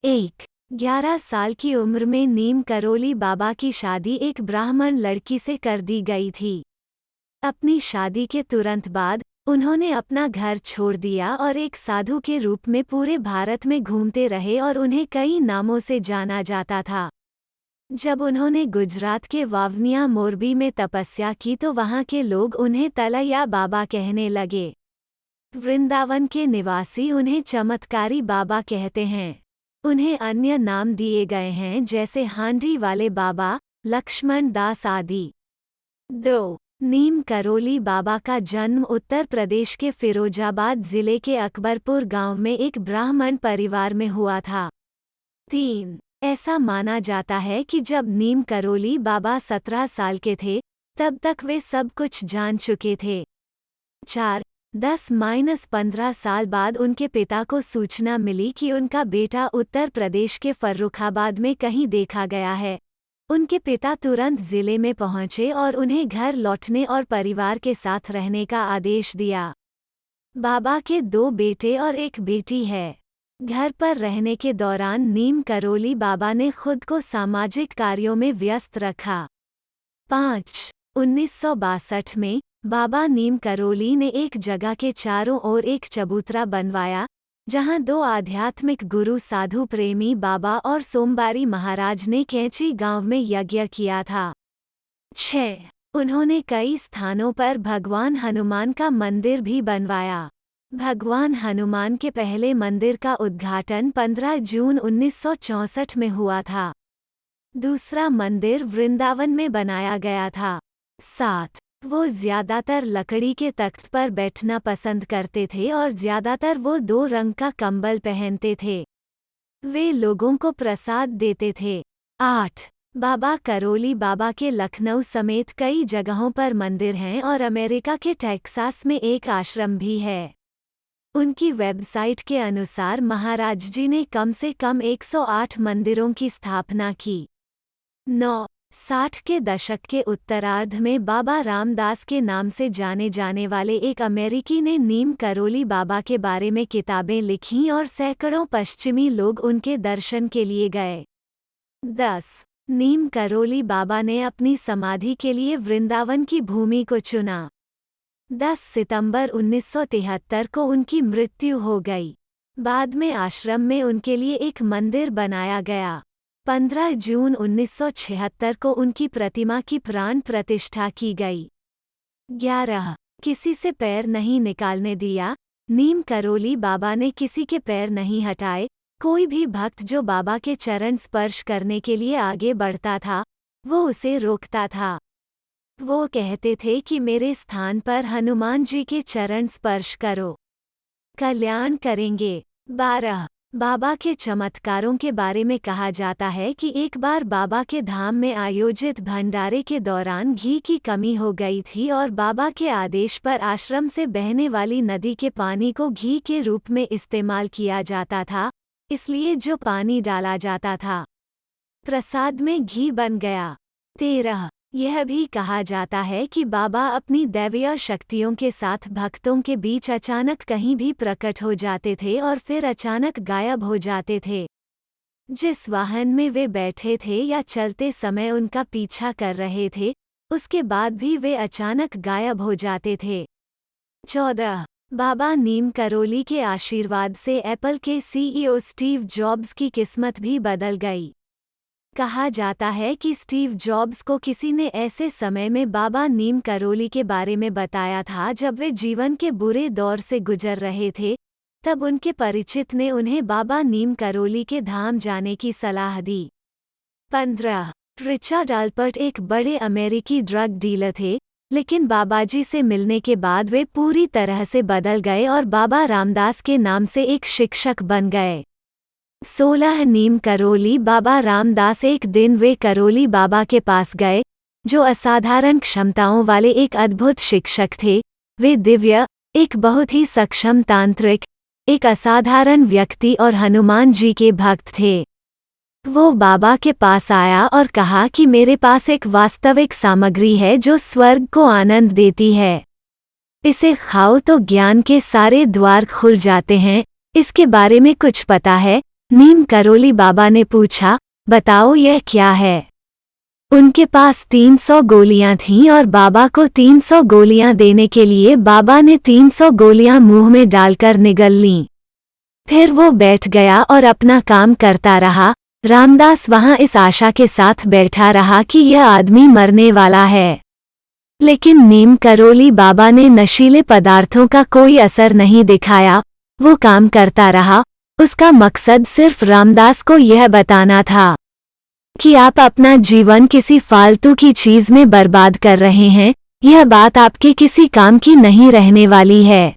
एक 11 साल की उम्र में नीम करोली बाबा की शादी एक ब्राह्मण लड़की से कर दी गई थी। अपनी शादी के तुरंत बाद उन्होंने अपना घर छोड़ दिया और एक साधु के रूप में पूरे भारत में घूमते रहे और उन्हें कई नामों से जाना जाता था। जब उन्होंने गुजरात के वावनिया मोरबी में तपस्या की तो वहां के लोग उन्हें तलैया बाबा कहने लगे। वृंदावन के निवासी उन्हें चमत्कारी बाबा कहते हैं। उन्हें अन्य नाम दिए गए हैं जैसे हांडी वाले बाबा, लक्ष्मण दास आदि। 2. नीम करोली बाबा का जन्म उत्तर प्रदेश के फिरोजाबाद जिले के अकबरपुर गांव में एक ब्राह्मण परिवार में हुआ था। 3. ऐसा माना जाता है कि जब नीम करोली बाबा 17 साल के थे तब तक वे सब कुछ जान चुके थे। 4. 10-15 साल बाद उनके पिता को सूचना मिली कि उनका बेटा उत्तर प्रदेश के फर्रुखाबाद में कहीं देखा गया है। उनके पिता तुरंत जिले में पहुंचे और उन्हें घर लौटने और परिवार के साथ रहने का आदेश दिया। बाबा के 2 बेटे और एक बेटी है। घर पर रहने के दौरान नीम करोली बाबा ने खुद को सामाजिक कार्यों में व्यस्त रखा। 5. 1962 में बाबा नीम करोली ने एक जगह के चारों ओर एक चबूतरा बनवाया, जहां 2 आध्यात्मिक गुरु साधु प्रेमी बाबा और सोमवारी महाराज ने कैंची गांव में यज्ञ किया था। 6. उन्होंने कई स्थानों पर भगवान हनुमान का मंदिर भी बनवाया। भगवान हनुमान के पहले मंदिर का उद्घाटन 15 जून 1964 में हुआ था। दूसरा मंदिर वृंदावन में बनाया गया था। 7. वो ज्यादातर लकड़ी के तख्त पर बैठना पसंद करते थे और ज्यादातर वो 2 रंग का कंबल पहनते थे। वे लोगों को प्रसाद देते थे। 8. बाबा करोली बाबा के लखनऊ समेत कई जगहों पर मंदिर हैं और अमेरिका के टेक्सास में एक आश्रम भी है। उनकी वेबसाइट के अनुसार महाराज जी ने कम से कम 108 मंदिरों की स्थापना की। 9. 60 के दशक के उत्तरार्ध में बाबा रामदास के नाम से जाने जाने वाले एक अमेरिकी ने नीम करोली बाबा के बारे में किताबें लिखीं और सैकड़ों पश्चिमी लोग उनके दर्शन के लिए गए। 10. नीम करोली बाबा ने अपनी समाधि के लिए वृंदावन की भूमि को चुना। 10 सितंबर 1973 को उनकी मृत्यु हो गई। बाद में आश्रम में उनके लिए एक मंदिर बनाया गया। 15 जून 1976 को उनकी प्रतिमा की प्राण प्रतिष्ठा की गई। 11. किसी से पैर नहीं निकालने दिया। नीम करोली बाबा ने किसी के पैर नहीं हटाए। कोई भी भक्त जो बाबा के चरण स्पर्श करने के लिए आगे बढ़ता था, वो उसे रोकता था। वो कहते थे कि मेरे स्थान पर हनुमान जी के चरण स्पर्श करो, कल्याण करेंगे। 12. बाबा के चमत्कारों के बारे में कहा जाता है कि एक बार बाबा के धाम में आयोजित भंडारे के दौरान घी की कमी हो गई थी और बाबा के आदेश पर आश्रम से बहने वाली नदी के पानी को घी के रूप में इस्तेमाल किया जाता था, इसलिए जो पानी डाला जाता था प्रसाद में घी बन गया। 13. यह भी कहा जाता है कि बाबा अपनी दैवीय शक्तियों के साथ भक्तों के बीच अचानक कहीं भी प्रकट हो जाते थे और फिर अचानक गायब हो जाते थे। जिस वाहन में वे बैठे थे या चलते समय उनका पीछा कर रहे थे, उसके बाद भी वे अचानक गायब हो जाते थे। 14. बाबा नीम करोली के आशीर्वाद से एप्पल के सीईओ स्टीव जॉब्स की किस्मत भी बदल गई। कहा जाता है कि स्टीव जॉब्स को किसी ने ऐसे समय में बाबा नीम करोली के बारे में बताया था जब वे जीवन के बुरे दौर से गुजर रहे थे। तब उनके परिचित ने उन्हें बाबा नीम करोली के धाम जाने की सलाह दी। 15. रिचर्ड अल्पर्ट एक बड़े अमेरिकी ड्रग डीलर थे, लेकिन बाबाजी से मिलने के बाद वे पूरी तरह से बदल गए और बाबा रामदास के नाम से एक शिक्षक बन गए। 16. नीम करोली बाबा रामदास एक दिन वे करोली बाबा के पास गए, जो असाधारण क्षमताओं वाले एक अद्भुत शिक्षक थे। वे दिव्य, एक बहुत ही सक्षम तांत्रिक, एक असाधारण व्यक्ति और हनुमान जी के भक्त थे। वो बाबा के पास आया और कहा कि मेरे पास एक वास्तविक सामग्री है जो स्वर्ग को आनंद देती है। इसे खाओ तो ज्ञान के सारे द्वार खुल जाते हैं। इसके बारे में कुछ पता है? नीम करोली बाबा ने पूछा, बताओ यह क्या है। उनके पास 300 गोलियां थीं और बाबा को 300 गोलियां देने के लिए बाबा ने 300 गोलियां मुंह में डालकर निगल लीं। फिर वो बैठ गया और अपना काम करता रहा। रामदास वहां इस आशा के साथ बैठा रहा कि यह आदमी मरने वाला है। लेकिन नीम करोली बाबा ने नशीले पदार्थों का कोई असर नहीं दिखाया। वो काम करता रहा। उसका मकसद सिर्फ रामदास को यह बताना था कि आप अपना जीवन किसी फालतू की चीज में बर्बाद कर रहे हैं। यह बात आपके किसी काम की नहीं रहने वाली है।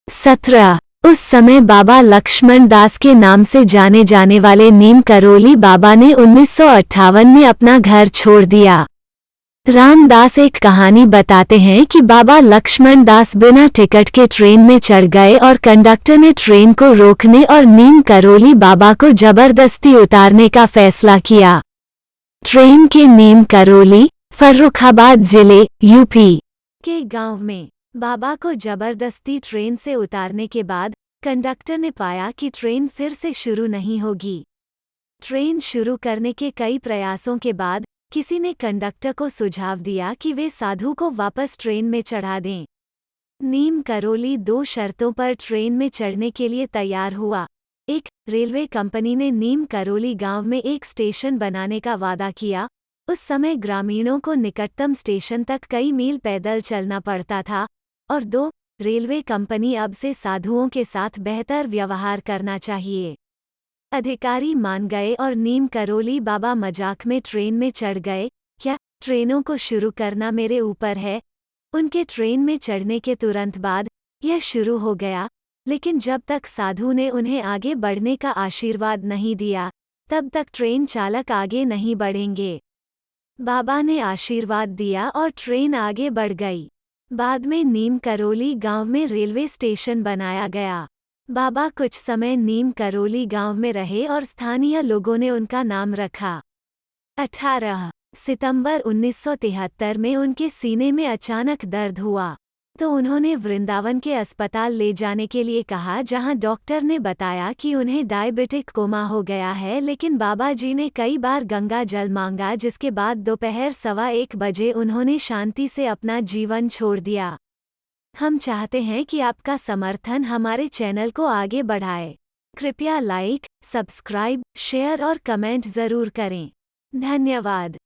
17 उस समय बाबा लक्ष्मण दास के नाम से जाने जाने वाले नीम करोली बाबा ने 1958 में अपना घर छोड़ दिया। रामदास एक कहानी बताते हैं कि बाबा लक्ष्मण दास बिना टिकट के ट्रेन में चढ़ गए और कंडक्टर ने ट्रेन को रोकने और नीम करोली बाबा को जबरदस्ती उतारने का फैसला किया। ट्रेन के नीम करोली, फर्रुखाबाद जिले, यूपी के गांव में बाबा को जबरदस्ती ट्रेन से उतारने के बाद कंडक्टर ने पाया कि ट्रेन फिर से शुरू नहीं होगी। ट्रेन शुरू करने के कई प्रयासों के बाद किसी ने कंडक्टर को सुझाव दिया कि वे साधु को वापस ट्रेन में चढ़ा दें। नीम करोली 2 शर्तों पर ट्रेन में चढ़ने के लिए तैयार हुआ। एक, रेलवे कंपनी ने नीम करोली गांव में एक स्टेशन बनाने का वादा किया। उस समय ग्रामीणों को निकटतम स्टेशन तक कई मील पैदल चलना पड़ता था। और 2, रेलवे कंपनी अब से साधुओं के साथ बेहतर व्यवहार करना चाहिए। अधिकारी मान गए और नीम करोली बाबा मजाक में ट्रेन में चढ़ गए। क्या ट्रेनों को शुरू करना मेरे ऊपर है? उनके ट्रेन में चढ़ने के तुरंत बाद यह शुरू हो गया। लेकिन जब तक साधु ने उन्हें आगे बढ़ने का आशीर्वाद नहीं दिया, तब तक ट्रेन चालक आगे नहीं बढ़ेंगे। बाबा ने आशीर्वाद दिया और ट्रेन आगे बढ़ गई। बाद में नीम करोली गांव में रेलवे स्टेशन बनाया गया। बाबा कुछ समय नीम करोली गांव में रहे और स्थानीय लोगों ने उनका नाम रखा। 18 सितंबर 1973 में उनके सीने में अचानक दर्द हुआ, तो उन्होंने वृंदावन के अस्पताल ले जाने के लिए कहा, जहां डॉक्टर ने बताया कि उन्हें डायबिटिक कोमा हो गया है। लेकिन बाबा जी ने कई बार गंगा जल मांगा, जिसके बाद दोपहर 1:15 बजे उन्होंने शांति से अपना जीवन छोड़ दिया। हम चाहते हैं कि आपका समर्थन हमारे चैनल को आगे बढ़ाए। कृपया लाइक, सब्सक्राइब, शेयर और कमेंट ज़रूर करें। धन्यवाद।